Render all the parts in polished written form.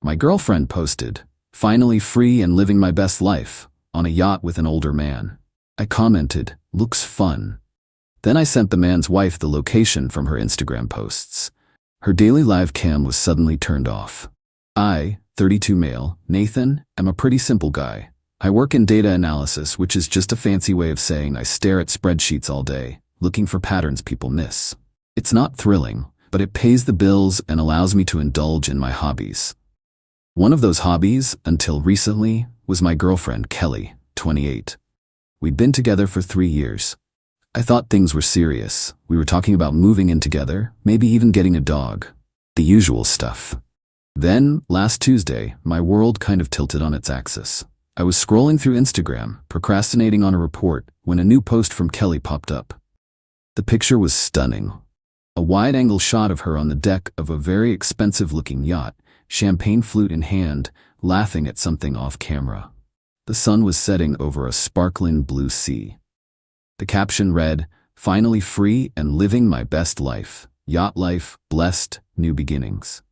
My girlfriend posted, "Finally free and living my best life, on a yacht with an older man." I commented, "Looks fun." Then I sent the man's wife the location from her Instagram posts. Her daily live cam was suddenly turned off. I, 32 male, Nathan, am a pretty simple guy. I work in data analysis, which is just a fancy way of saying I stare at spreadsheets all day, looking for patterns people miss. It's not thrilling, but it pays the bills and allows me to indulge in my hobbies. One of those hobbies, until recently, was my girlfriend, Kelly, 28. We'd been together for 3 years. I thought things were serious. We were talking about moving in together, maybe even getting a dog. The usual stuff. Then, last Tuesday, my world kind of tilted on its axis. I was scrolling through Instagram, procrastinating on a report, when a new post from Kelly popped up. The picture was stunning. A wide-angle shot of her on the deck of a very expensive-looking yacht, champagne flute in hand, laughing at something off camera. The sun was setting over a sparkling blue sea. The caption read, "Finally free and living my best life. Yacht life, blessed, new beginnings."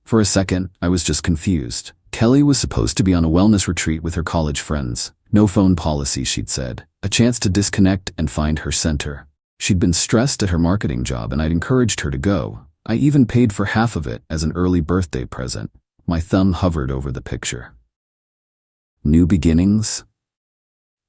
For a second, I was just confused. Kelly was supposed to be on a wellness retreat with her college friends. No phone policy, she'd said. A chance to disconnect and find her center. She'd been stressed at her marketing job and I'd encouraged her to go. I even paid for half of it as an early birthday present. My thumb hovered over the picture. New beginnings?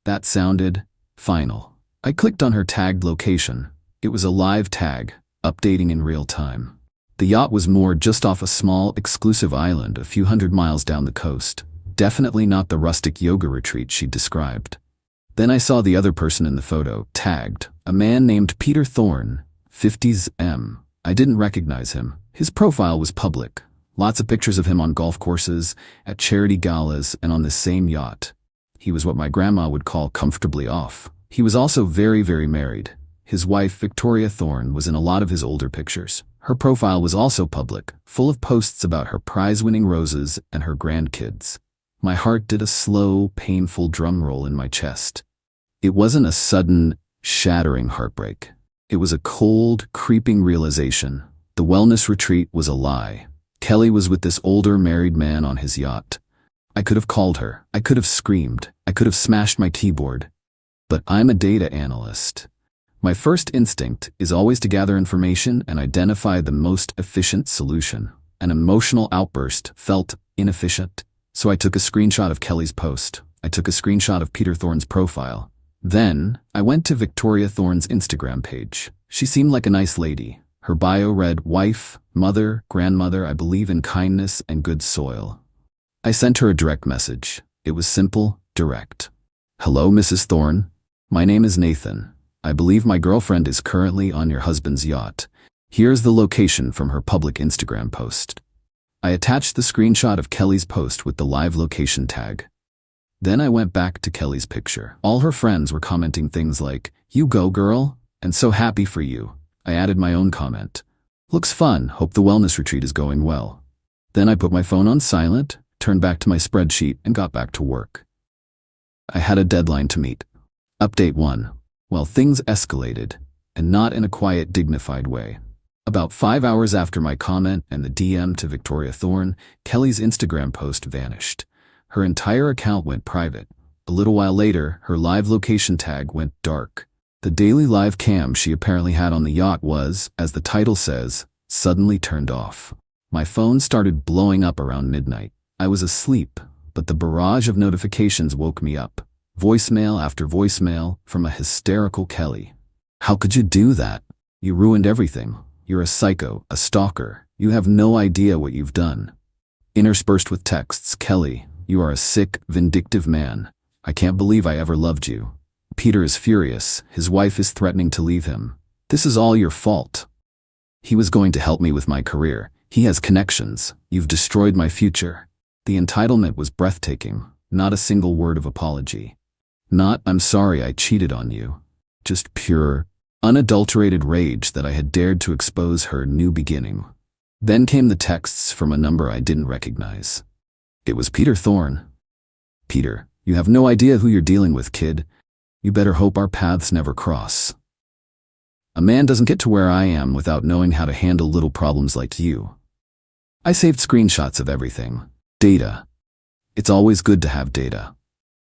That sounded final. I clicked on her tagged location. It was a live tag, updating in real time. The yacht was moored just off a small, exclusive island a few hundred miles down the coast. Definitely not the rustic yoga retreat she'd described. Then I saw the other person in the photo, tagged, a man named Peter Thorne, 50s M. I didn't recognize him. His profile was public. Lots of pictures of him on golf courses, at charity galas, and on this same yacht. He was what my grandma would call comfortably off. He was also very, very married. His wife, Victoria Thorne, was in a lot of his older pictures. Her profile was also public, full of posts about her prize-winning roses and her grandkids. My heart did a slow, painful drum roll in my chest. It wasn't a sudden, shattering heartbreak. It was a cold, creeping realization. The wellness retreat was a lie. Kelly was with this older married man on his yacht. I could have called her. I could have screamed. I could have smashed my keyboard. But I'm a data analyst. My first instinct is always to gather information and identify the most efficient solution. An emotional outburst felt inefficient. So I took a screenshot of Kelly's post. I took a screenshot of Peter Thorne's profile. Then, I went to Victoria Thorne's Instagram page. She seemed like a nice lady. Her bio read, "Wife, mother, grandmother, I believe in kindness and good soil." I sent her a direct message. It was simple, direct. "Hello, Mrs. Thorne. My name is Nathan. I believe my girlfriend is currently on your husband's yacht. Here's the location from her public Instagram post." I attached the screenshot of Kelly's post with the live location tag. Then I went back to Kelly's picture. All her friends were commenting things like, "You go, girl," and "So happy for you." I added my own comment. "Looks fun, hope the wellness retreat is going well." Then I put my phone on silent, turned back to my spreadsheet, and got back to work. I had a deadline to meet. Update 1. Well, things escalated, and not in a quiet, dignified way. About 5 hours after my comment and the DM to Victoria Thorne, Kelly's Instagram post vanished. Her entire account went private. A little while later, her live location tag went dark. The daily live cam she apparently had on the yacht was, as the title says, suddenly turned off. My phone started blowing up around midnight. I was asleep, but the barrage of notifications woke me up. Voicemail after voicemail from a hysterical Kelly. "How could you do that? You ruined everything. You're a psycho, a stalker. You have no idea what you've done." Interspersed with texts, "Kelly, you are a sick, vindictive man. I can't believe I ever loved you. Peter is furious. His wife is threatening to leave him. This is all your fault. He was going to help me with my career. He has connections. You've destroyed my future." The entitlement was breathtaking. Not a single word of apology. Not, "I'm sorry I cheated on you." Just pure, unadulterated rage that I had dared to expose her new beginning. Then came the texts from a number I didn't recognize. It was Peter Thorne. "Peter, you have no idea who you're dealing with, kid. You better hope our paths never cross. A man doesn't get to where I am without knowing how to handle little problems like you." I saved screenshots of everything. Data. It's always good to have data.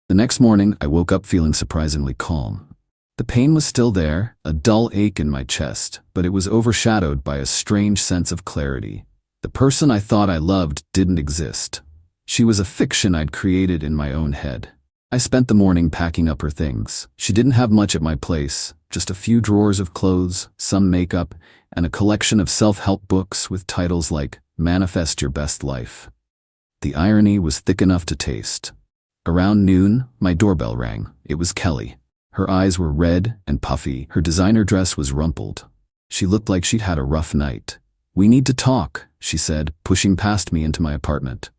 The next morning, I woke up feeling surprisingly calm. The pain was still there, a dull ache in my chest, but it was overshadowed by a strange sense of clarity. The person I thought I loved didn't exist. She was a fiction I'd created in my own head. I spent the morning packing up her things. She didn't have much at my place, just a few drawers of clothes, some makeup, and a collection of self-help books with titles like Manifest Your Best Life. The irony was thick enough to taste. Around noon, my doorbell rang. It was Kelly. Her eyes were red and puffy. Her designer dress was rumpled. She looked like she'd had a rough night. "We need to talk," she said, pushing past me into my apartment.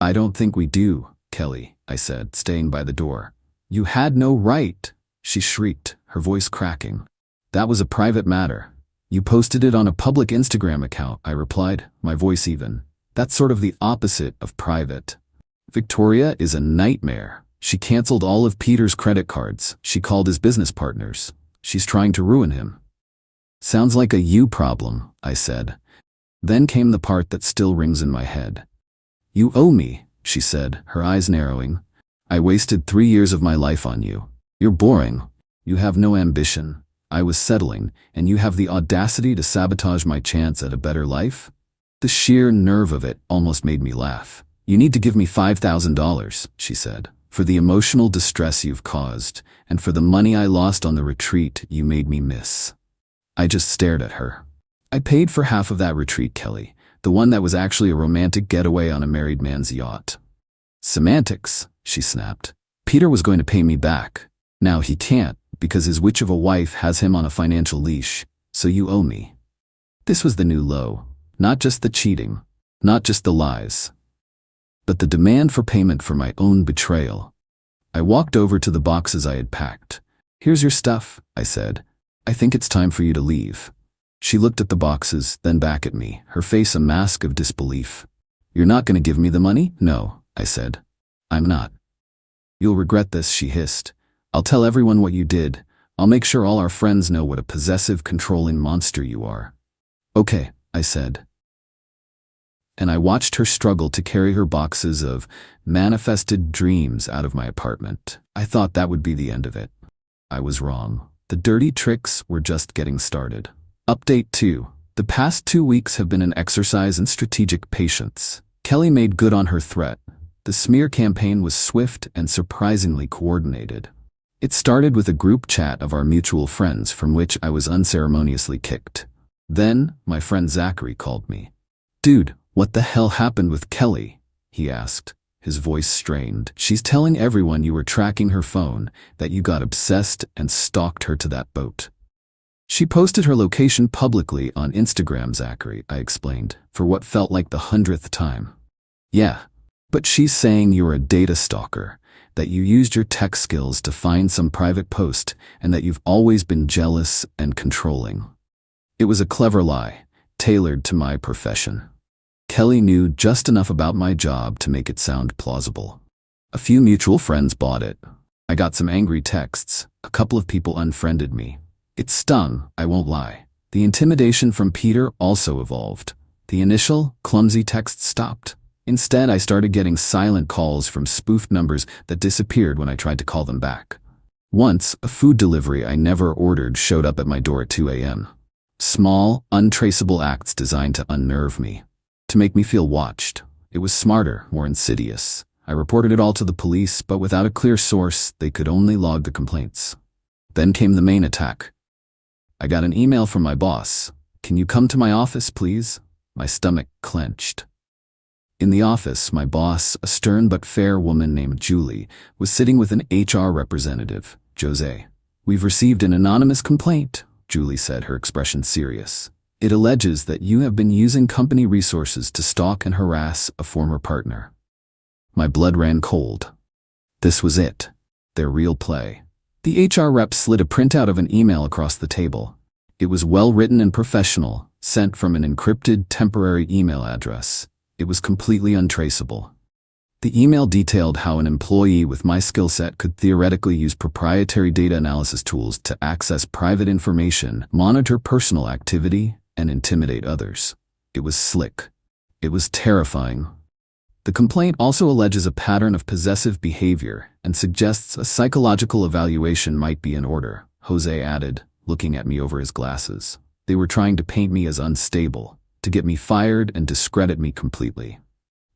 "I don't think we do, Kelly," I said, staying by the door. "You had no right," she shrieked, her voice cracking. "That was a private matter. You posted it on a public Instagram account," I replied, my voice even. "That's sort of the opposite of private. Victoria is a nightmare. She canceled all of Peter's credit cards. She called his business partners. She's trying to ruin him." "Sounds like a you problem," I said. Then came the part that still rings in my head. "You owe me," she said, her eyes narrowing. "I wasted 3 years of my life on you. You're boring. You have no ambition. I was settling, and you have the audacity to sabotage my chance at a better life?" The sheer nerve of it almost made me laugh. "You need to give me $5,000, she said, "for the emotional distress you've caused, and for the money I lost on the retreat you made me miss." I just stared at her. "I paid for half of that retreat, Kelly, the one that was actually a romantic getaway on a married man's yacht." "Semantics," she snapped. "Peter was going to pay me back. Now he can't, because his witch of a wife has him on a financial leash, so you owe me." This was the new low. Not just the cheating, not just the lies, but the demand for payment for my own betrayal. I walked over to the boxes I had packed. "Here's your stuff," I said. "I think it's time for you to leave." She looked at the boxes, then back at me, her face a mask of disbelief. "You're not going to give me the money?" "No," I said. "I'm not." "You'll regret this," she hissed. "I'll tell everyone what you did. I'll make sure all our friends know what a possessive, controlling monster you are." "Okay," I said. And I watched her struggle to carry her boxes of manifested dreams out of my apartment. I thought that would be the end of it. I was wrong. The dirty tricks were just getting started. Update 2. The past 2 weeks have been an exercise in strategic patience. Kelly made good on her threat. The smear campaign was swift and surprisingly coordinated. It started with a group chat of our mutual friends from which I was unceremoniously kicked. Then, my friend Zachary called me. "Dude, what the hell happened with Kelly?" he asked, his voice strained. "She's telling everyone you were tracking her phone, that you got obsessed and stalked her to that boat." "She posted her location publicly on Instagram, Zachary," I explained, for what felt like the 100th time. "Yeah, but she's saying you were a data stalker, that you used your tech skills to find some private post, and that you've always been jealous and controlling." It was a clever lie, tailored to my profession. Kelly knew just enough about my job to make it sound plausible. A few mutual friends bought it. I got some angry texts. A couple of people unfriended me. It stung, I won't lie. The intimidation from Peter also evolved. The initial, clumsy texts stopped. Instead, I started getting silent calls from spoofed numbers that disappeared when I tried to call them back. Once, a food delivery I never ordered showed up at my door at 2 a.m. Small, untraceable acts designed to unnerve me, to make me feel watched. It was smarter, more insidious. I reported it all to the police, but without a clear source, they could only log the complaints. Then came the main attack. I got an email from my boss. "Can you come to my office, please?" My stomach clenched. In the office, my boss, a stern but fair woman named Julie, was sitting with an HR representative, Jose. "We've received an anonymous complaint," Julie said, her expression serious. "It alleges that you have been using company resources to stalk and harass a former partner." My blood ran cold. This was it. Their real play. The HR rep slid a printout of an email across the table. It was well written and professional, sent from an encrypted temporary email address. It was completely untraceable. The email detailed how an employee with my skill set could theoretically use proprietary data analysis tools to access private information, monitor personal activity, and intimidate others. It was slick. It was terrifying. The complaint also alleges a pattern of possessive behavior and suggests a psychological evaluation might be in order, Jose added, looking at me over his glasses. They were trying to paint me as unstable, to get me fired and discredit me completely.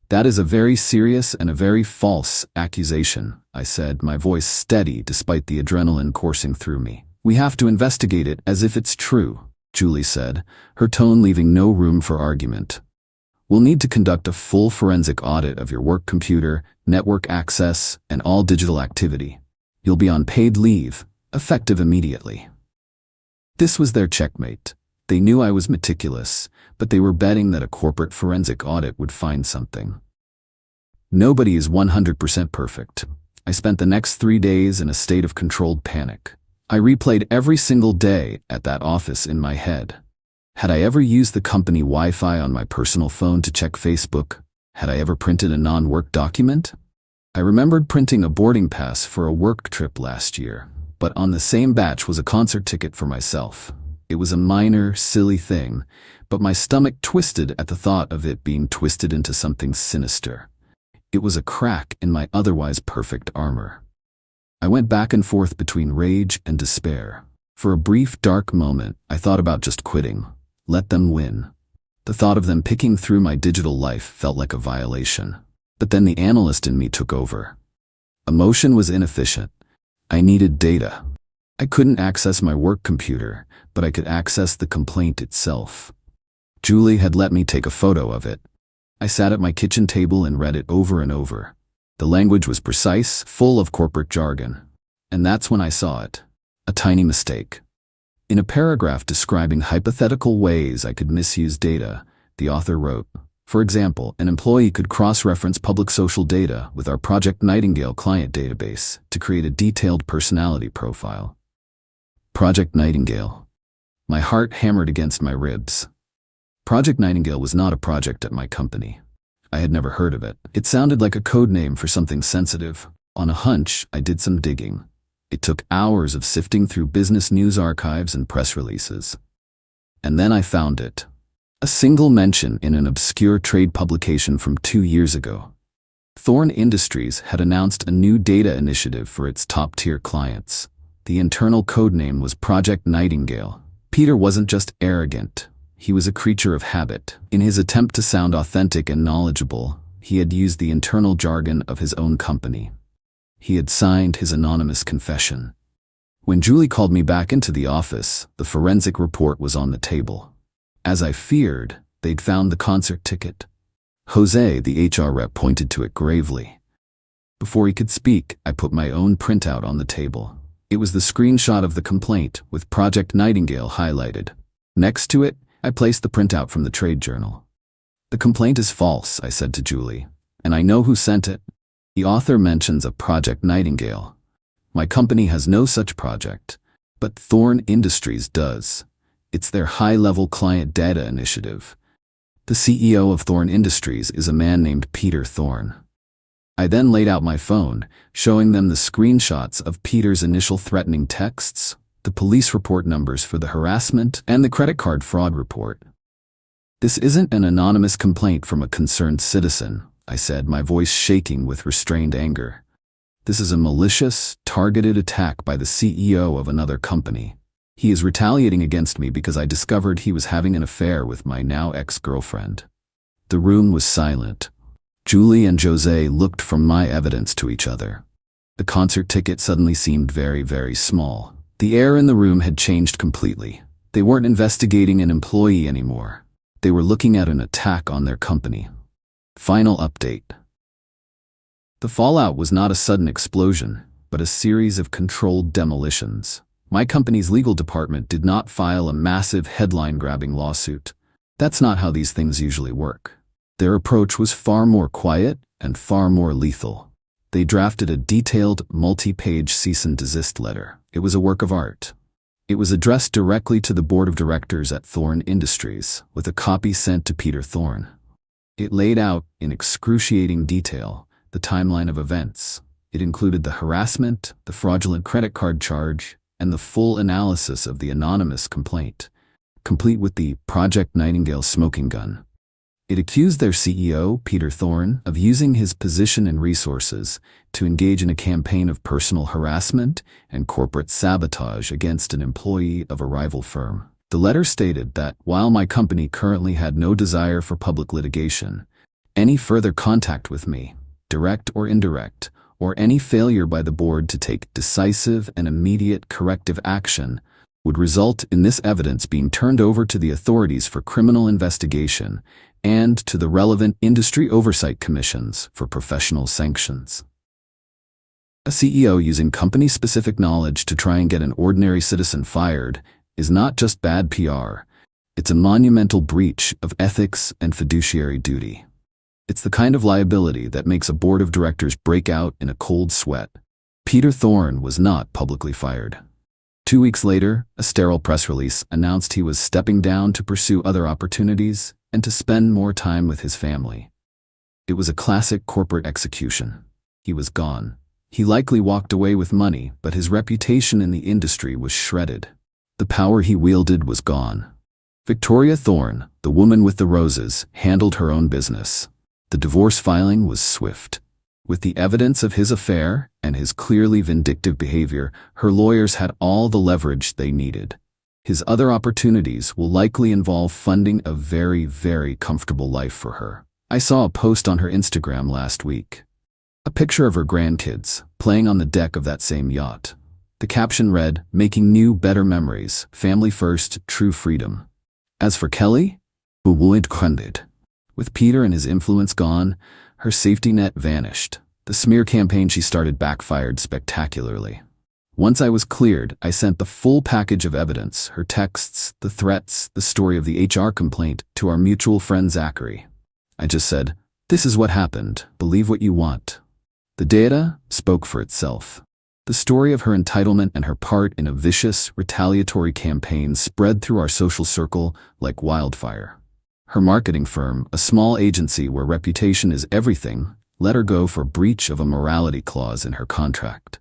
That is a very serious and a very false accusation, I said, my voice steady despite the adrenaline coursing through me. We have to investigate it as if it's true, Julie said, her tone leaving no room for argument. We'll need to conduct a full forensic audit of your work computer, network access, and all digital activity. You'll be on paid leave, effective immediately. This was their checkmate. They knew I was meticulous, but they were betting that a corporate forensic audit would find something. Nobody is 100% perfect. I spent the next 3 days in a state of controlled panic. I replayed every single day at that office in my head. Had I ever used the company Wi-Fi on my personal phone to check Facebook? Had I ever printed a non-work document? I remembered printing a boarding pass for a work trip last year, but on the same batch was a concert ticket for myself. It was a minor, silly thing, but my stomach twisted at the thought of it being twisted into something sinister. It was a crack in my otherwise perfect armor. I went back and forth between rage and despair. For a brief, dark moment, I thought about just quitting. Let them win. The thought of them picking through my digital life felt like a violation. But then the analyst in me took over. Emotion was inefficient. I needed data. I couldn't access my work computer, but I could access the complaint itself. Julie had let me take a photo of it. I sat at my kitchen table and read it over and over. The language was precise, full of corporate jargon. And that's when I saw it. A tiny mistake. In a paragraph describing hypothetical ways I could misuse data, the author wrote, for example, an employee could cross-reference public social data with our Project Nightingale client database to create a detailed personality profile. Project Nightingale. My heart hammered against my ribs. Project Nightingale was not a project at my company. I had never heard of it. It sounded like a code name for something sensitive. On a hunch, I did some digging. It took hours of sifting through business news archives and press releases. And then I found it. A single mention in an obscure trade publication from 2 years ago. Thorn Industries had announced a new data initiative for its top-tier clients. The internal code name was Project Nightingale. Peter wasn't just arrogant. He was a creature of habit. In his attempt to sound authentic and knowledgeable, he had used the internal jargon of his own company. He had signed his anonymous confession. When Julie called me back into the office, the forensic report was on the table. As I feared, they'd found the concert ticket. Jose, the HR rep, pointed to it gravely. Before he could speak, I put my own printout on the table. It was the screenshot of the complaint, with Project Nightingale highlighted. Next to it, I placed the printout from the trade journal. The complaint is false, I said to Julie, and I know who sent it. The author mentions a Project Nightingale. My company has no such project, but Thorn Industries does. It's their high-level client data initiative. The CEO of Thorn Industries is a man named Peter Thorn. I then laid out my phone, showing them the screenshots of Peter's initial threatening texts, the police report numbers for the harassment, and the credit card fraud report. This isn't an anonymous complaint from a concerned citizen, I said, my voice shaking with restrained anger. This is a malicious, targeted attack by the CEO of another company. He is retaliating against me because I discovered he was having an affair with my now ex-girlfriend. The room was silent. Julie and Jose looked from my evidence to each other. The concert ticket suddenly seemed very, very small. The air in the room had changed completely. They weren't investigating an employee anymore. They were looking at an attack on their company. Final update. The fallout was not a sudden explosion, but a series of controlled demolitions. My company's legal department did not file a massive headline-grabbing lawsuit. That's not how these things usually work. Their approach was far more quiet and far more lethal. They drafted a detailed, multi-page cease and desist letter. It was a work of art. It was addressed directly to the board of directors at Thorn Industries, with a copy sent to Peter Thorn. It laid out, in excruciating detail, the timeline of events. It included the harassment, the fraudulent credit card charge, and the full analysis of the anonymous complaint, complete with the Project Nightingale smoking gun. It accused their CEO, Peter Thorne, of using his position and resources to engage in a campaign of personal harassment and corporate sabotage against an employee of a rival firm. The letter stated that while my company currently had no desire for public litigation, any further contact with me, direct or indirect, or any failure by the board to take decisive and immediate corrective action would result in this evidence being turned over to the authorities for criminal investigation and to the relevant industry oversight commissions for professional sanctions. A CEO using company-specific knowledge to try and get an ordinary citizen fired is not just bad PR, it's a monumental breach of ethics and fiduciary duty. It's the kind of liability that makes a board of directors break out in a cold sweat. Peter Thorne was not publicly fired. 2 weeks later, a sterile press release announced he was stepping down to pursue other opportunities and to spend more time with his family. It was a classic corporate execution. He was gone. He likely walked away with money, but his reputation in the industry was shredded. The power he wielded was gone. Victoria Thorne, the woman with the roses, handled her own business. The divorce filing was swift. With the evidence of his affair and his clearly vindictive behavior, her lawyers had all the leverage they needed. His other opportunities will likely involve funding a very, very comfortable life for her. I saw a post on her Instagram last week. A picture of her grandkids, playing on the deck of that same yacht. The caption read, "Making new, better memories, family first, true freedom." As for Kelly, who would crumbled. With Peter and his influence gone, her safety net vanished. The smear campaign she started backfired spectacularly. Once I was cleared, I sent the full package of evidence, her texts, the threats, the story of the HR complaint, to our mutual friend Zachary. I just said, "This is what happened. Believe what you want." The data spoke for itself. The story of her entitlement and her part in a vicious, retaliatory campaign spread through our social circle like wildfire. Her marketing firm, a small agency where reputation is everything, let her go for breach of a morality clause in her contract.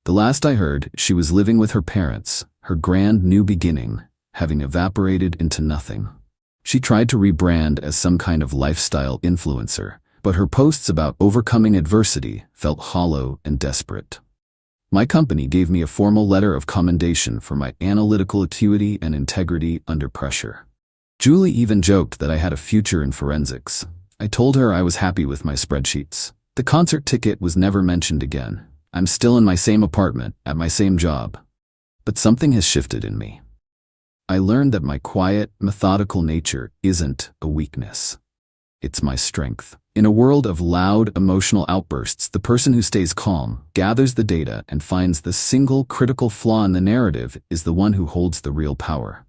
The last I heard, she was living with her parents, her grand new beginning, having evaporated into nothing. She tried to rebrand as some kind of lifestyle influencer, but her posts about overcoming adversity felt hollow and desperate. My company gave me a formal letter of commendation for my analytical acuity and integrity under pressure. Julie even joked that I had a future in forensics. I told her I was happy with my spreadsheets. The concert ticket was never mentioned again. I'm still in my same apartment, at my same job. But something has shifted in me. I learned that my quiet, methodical nature isn't a weakness. It's my strength. In a world of loud, emotional outbursts, the person who stays calm, gathers the data, and finds the single critical flaw in the narrative is the one who holds the real power.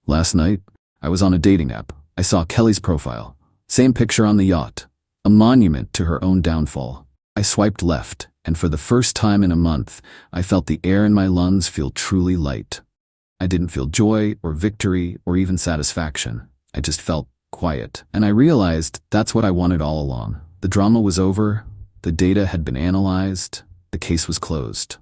Last night, I was on a dating app. I saw Kelly's profile. Same picture on the yacht. A monument to her own downfall. I swiped left, and for the first time in a month, I felt the air in my lungs feel truly light. I didn't feel joy or victory or even satisfaction. I just felt quiet. And I realized that's what I wanted all along. The drama was over. The data had been analyzed. The case was closed.